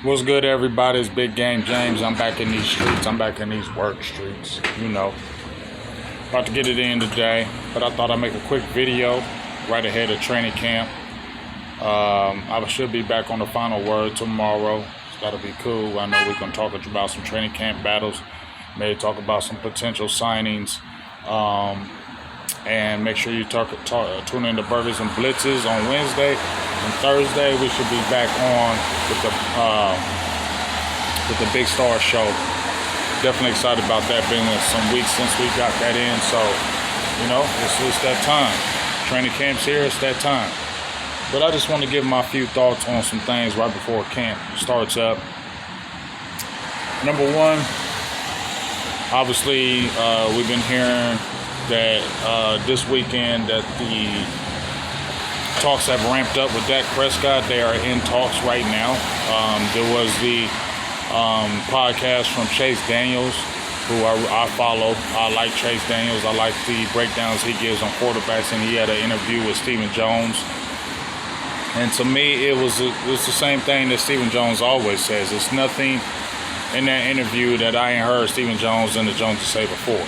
What's good, everybody? It's Big Game James. I'm back in these streets. I'm back in these work streets. About to get it in today, but I thought I'd make a quick video right ahead of training camp. I should be back on the final word tomorrow. So that'll be cool. I know we're going to talk about some training camp battles, maybe talk about some potential signings. And make sure you tune in to Burgers and Blitzes on Wednesday. And Thursday, we should be back on with the Big Star Show. Definitely excited about that. Been some weeks since we got that in, so it's that time. Training camp's here. It's that time. But I just want to give my few thoughts on some things right before camp starts up. Number one, obviously, we've been hearing that this weekend that the talks have ramped up with Dak Prescott. They are in talks right now. There was the podcast from Chase Daniels, who I follow. I like Chase Daniels. I like the breakdowns he gives on quarterbacks, and he had an interview with Stephen Jones. And to me, it was the same thing that Stephen Jones always says. It's nothing in that interview that I ain't heard Stephen Jones and the Joneses say before.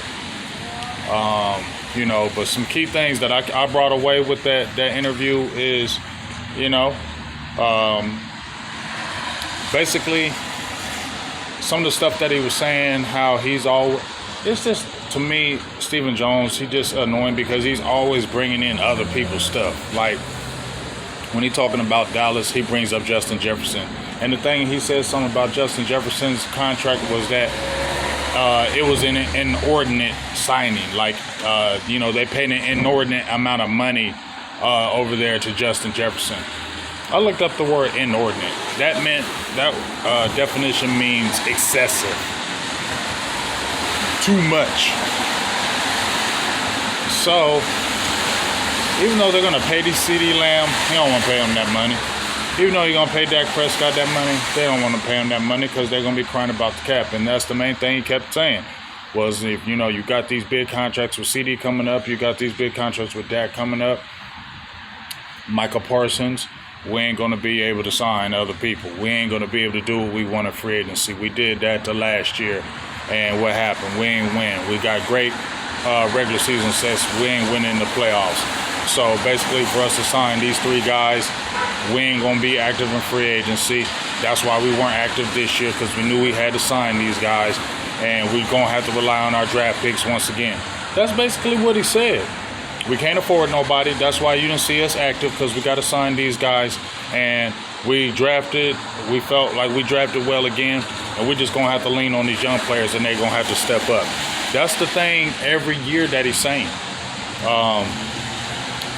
But some key things that I brought away with that interview is, basically some of the stuff that he was saying, how it's just, to me, Stephen Jones, he just annoying because he's always bringing in other people's stuff. Like, when he's talking about Dallas, he brings up Justin Jefferson. And the thing he said something about Justin Jefferson's contract was that it was an inordinate signing. Like, they paid an inordinate amount of money over there to Justin Jefferson. I looked up the word inordinate. That definition means excessive. Too much. So, even though they're going to pay CD Lamb, he don't want to pay him that money. Even though you're going to pay Dak Prescott that money, they don't want to pay him that money because they're going to be crying about the cap. And that's the main thing he kept saying was, if you got these big contracts with CD coming up, you got these big contracts with Dak coming up, Michael Parsons, we ain't going to be able to sign other people. We ain't going to be able to do what we want in free agency. We did that the last year. And what happened? We ain't win. We got great regular season sets. We ain't winning the playoffs. So basically, for us to sign these three guys, we ain't going to be active in free agency. That's why we weren't active this year, because we knew we had to sign these guys, and we're going to have to rely on our draft picks once again. That's basically what he said. We can't afford nobody. That's why you didn't see us active, because we got to sign these guys. And we felt like we drafted well again, and we're just going to have to lean on these young players, and they're going to have to step up. That's the thing every year that he's saying.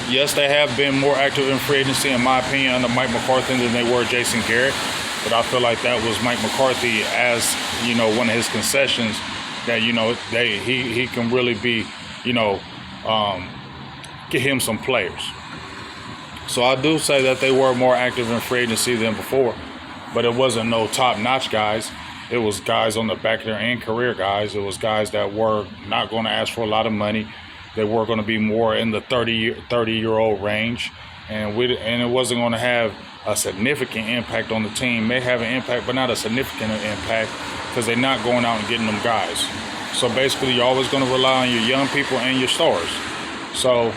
Yes, they have been more active in free agency, in my opinion, under Mike McCarthy than they were Jason Garrett. But I feel like that was Mike McCarthy as, one of his concessions that, he can really be, get him some players. So I do say that they were more active in free agency than before. But it wasn't no top-notch guys. It was guys on the back of their end, career guys. It was guys that were not going to ask for a lot of money. They were going to be more in the 30-year-old range, and it wasn't going to have a significant impact on the team. May have an impact, but not a significant impact, because they're not going out and getting them guys. So basically, you're always going to rely on your young people and your stars. So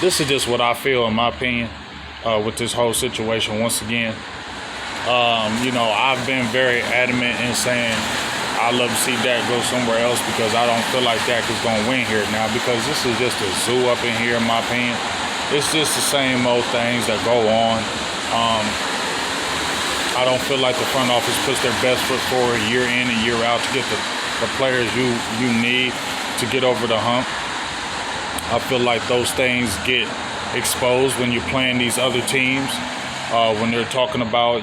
this is just what I feel, in my opinion, with this whole situation. Once again, I've been very adamant in saying I'd love to see Dak go somewhere else, because I don't feel like Dak is going to win here now, because this is just a zoo up in here, in my opinion. It's just the same old things that go on. I don't feel like the front office puts their best foot forward year in and year out to get the players you need to get over the hump. I feel like those things get exposed when you're playing these other teams, when they're talking about,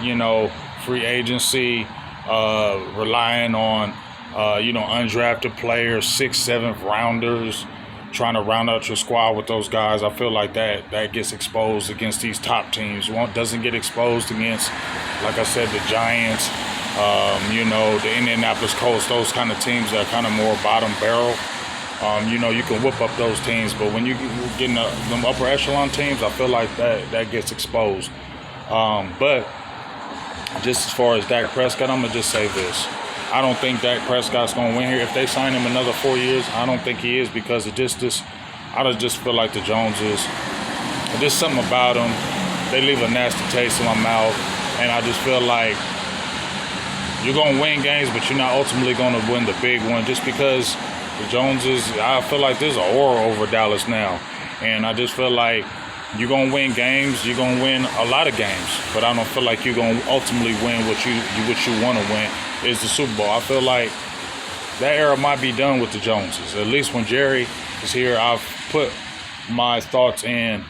free agency, relying on, undrafted players, 6th, 7th rounders, trying to round out your squad with those guys. I feel like that gets exposed against these top teams. Doesn't get exposed against, like I said, the Giants, the Indianapolis Colts, those kind of teams that are kind of more bottom barrel. You can whip up those teams, but when you get in them upper echelon teams, I feel like that gets exposed. But just as far as Dak Prescott, I'm going to just say this. I don't think Dak Prescott's going to win here. If they sign him another 4 years, I don't think he is because of just this. I just feel like the Joneses, there's something about them. They leave a nasty taste in my mouth. And I just feel like you're going to win games, but you're not ultimately going to win the big one just because the Joneses, I feel like there's an aura over Dallas now. And I just feel like you're going to win games. You're going to win a lot of games. But I don't feel like you're going to ultimately win what you want to win is the Super Bowl. I feel like that era might be done with the Joneses. At least when Jerry is here, I've put my thoughts in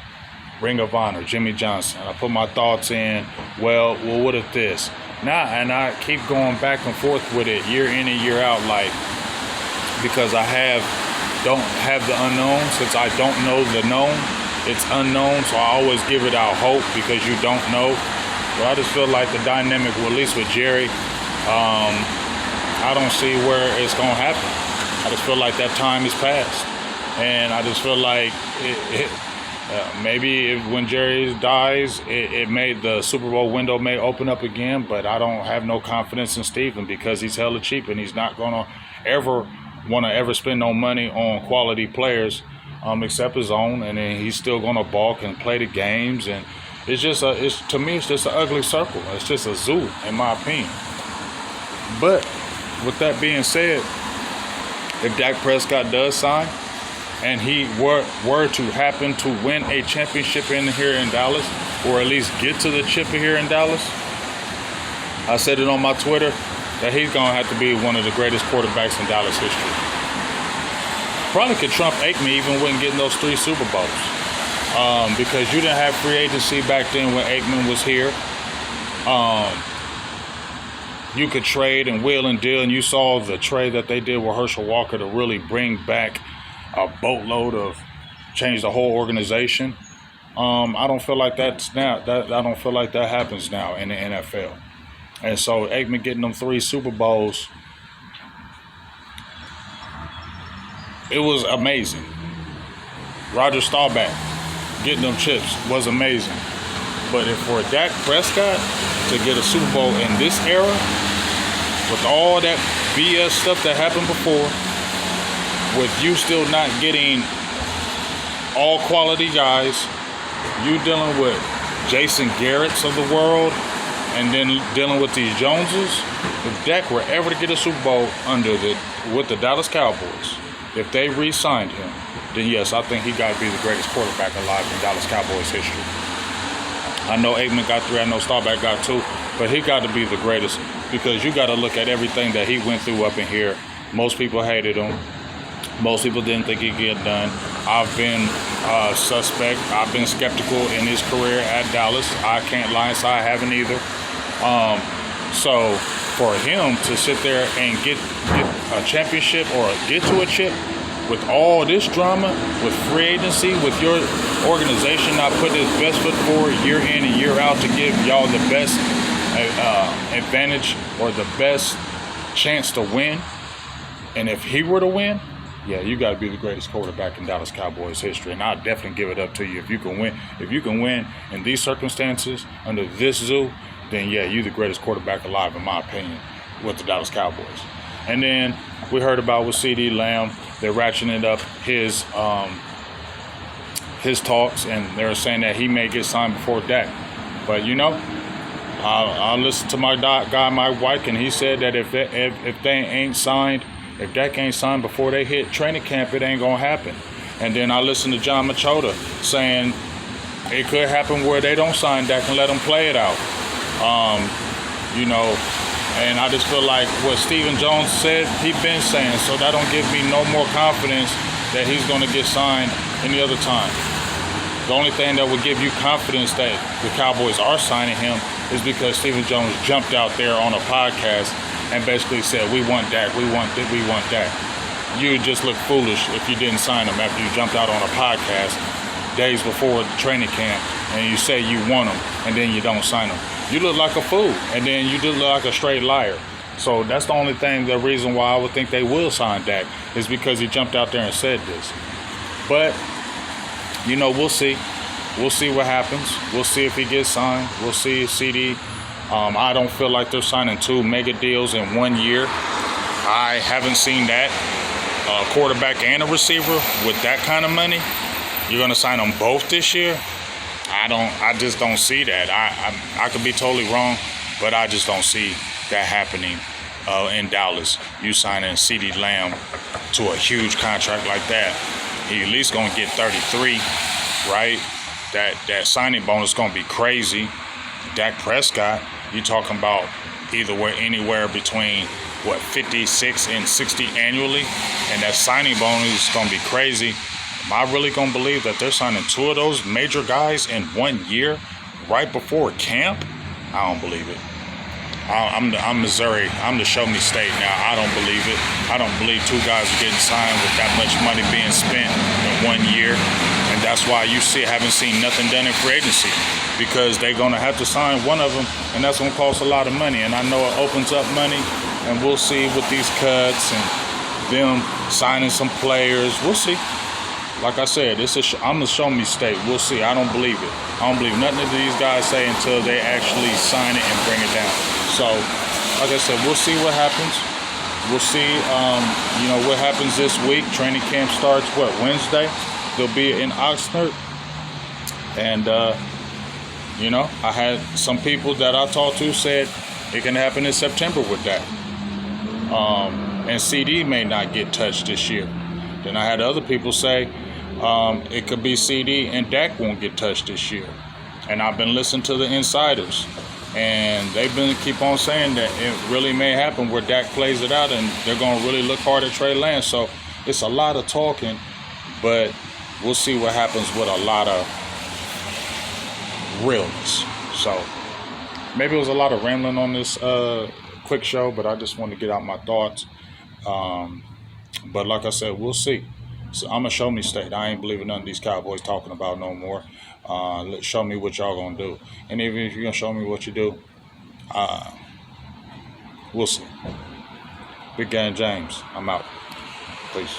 Ring of Honor, Jimmy Johnson. I put my thoughts in, well, what if this? Now, and I keep going back and forth with it year in and year out, like, because I don't have the unknown. Since I don't know the known, it's unknown, so I always give it out hope because you don't know. But I just feel like the dynamic, well, at least with Jerry, I don't see where it's going to happen. I just feel like that time is past. And I just feel like maybe when Jerry dies, it made the Super Bowl window may open up again, but I don't have no confidence in Steven because he's hella cheap and he's not going to ever want to ever spend no money on quality players except his own, and then he's still going to balk and play the games, and it's just to me it's just an ugly circle. It's just a zoo in my opinion. But with that being said, if Dak Prescott does sign and he were to happen to win a championship here in Dallas, or at least get to the chip here in Dallas, I said it on my Twitter that he's going to have to be one of the greatest quarterbacks in Dallas history. Probably could trump Aikman even when getting those 3 Super Bowls. Because you didn't have free agency back then when Aikman was here. You could trade and wheel and deal, and you saw the trade that they did with Herschel Walker to really bring back a boatload of change the whole organization. I don't feel like that's now. I don't feel like that happens now in the NFL. And so Aikman getting them 3 Super Bowls, it was amazing. Roger Staubach getting them chips was amazing. But if for Dak Prescott to get a Super Bowl in this era, with all that BS stuff that happened before, with you still not getting all quality guys, you dealing with Jason Garrett's of the world, and then dealing with these Joneses, if Dak were ever to get a Super Bowl with the Dallas Cowboys, if they re-signed him, then yes, I think he got to be the greatest quarterback alive in Dallas Cowboys history. I know Aikman got 3, I know Staubach got 2, but he got to be the greatest because you got to look at everything that he went through up in here. Most people hated him. Most people didn't think he'd get done. I've been suspect. I've been skeptical in his career at Dallas. I can't lie and say I haven't either. So for him to sit there and get a championship or get to a chip with all this drama, with free agency, with your organization not putting its best foot forward year in and year out to give y'all the best advantage or the best chance to win, and if he were to win, yeah, you got to be the greatest quarterback in Dallas Cowboys history, and I'll definitely give it up to you if you can win. If you can win in these circumstances under this zoo, then yeah, you're the greatest quarterback alive, in my opinion, with the Dallas Cowboys. And then we heard about with CeeDee Lamb, they're ratcheting up his talks, and they're saying that he may get signed before Dak. But you know, I listened to my guy Mike White, and he said that if they ain't signed. If Dak ain't signed before they hit training camp, it ain't going to happen. And then I listened to John Machota saying it could happen where they don't sign Dak and let him play it out. You know, and I just feel like what Stephen Jones said, he been saying, so that don't give me no more confidence that he's going to get signed any other time. The only thing that would give you confidence that the Cowboys are signing him is because Stephen Jones jumped out there on a podcast and basically said, we want Dak, we want Dak. You would just look foolish if you didn't sign him after you jumped out on a podcast days before the training camp and you say you want him and then you don't sign him. You look like a fool, and then you do look like a straight liar. So that's the only thing, the reason why I would think they will sign Dak is because he jumped out there and said this. But, you know, we'll see. We'll see what happens. We'll see if he gets signed. We'll see if CD I don't feel like they're signing 2 mega deals in 1 year. I haven't seen that. A quarterback and a receiver with that kind of money, you're going to sign them both this year? I just don't see that. I could be totally wrong, but I just don't see that happening in Dallas. You signing CeeDee Lamb to a huge contract like that, he at least going to get 33, right? That signing bonus is going to be crazy. Dak Prescott, you talking about anywhere between 56 and 60 annually, and that signing bonus is going to be crazy. Am I really going to believe that they're signing 2 of those major guys in 1 year right before camp? I don't believe it. I'm Missouri. I'm the show me state now. I don't believe it. I don't believe 2 guys are getting signed with that much money being spent in 1 year. And that's why you haven't seen nothing done in free agency, because they're going to have to sign one of them, and that's going to cost a lot of money. And I know it opens up money, and we'll see with these cuts and them signing some players. We'll see. Like I said, I'm a show me state. We'll see. I don't believe it. I don't believe nothing that these guys say until they actually sign it and bring it down. So, like I said, we'll see what happens. We'll see, what happens this week. Training camp starts, Wednesday? They'll be in Oxnard. And, I had some people that I talked to said it can happen in September with that. And CD may not get touched this year. Then I had other people say it could be CD and Dak won't get touched this year. And I've been listening to the insiders, and they've been keep on saying that it really may happen where Dak plays it out, and they're going to really look hard at Trey Lance. So it's a lot of talking, but we'll see what happens with a lot of realness. So maybe it was a lot of rambling on this quick show, but I just wanted to get out my thoughts. But like I said, we'll see. So I'm a show me state. I ain't believing none of these Cowboys talking about no more. Show me what y'all gonna do. And even if you're gonna show me what you do, we'll see. Big Gang James, I'm out. Peace.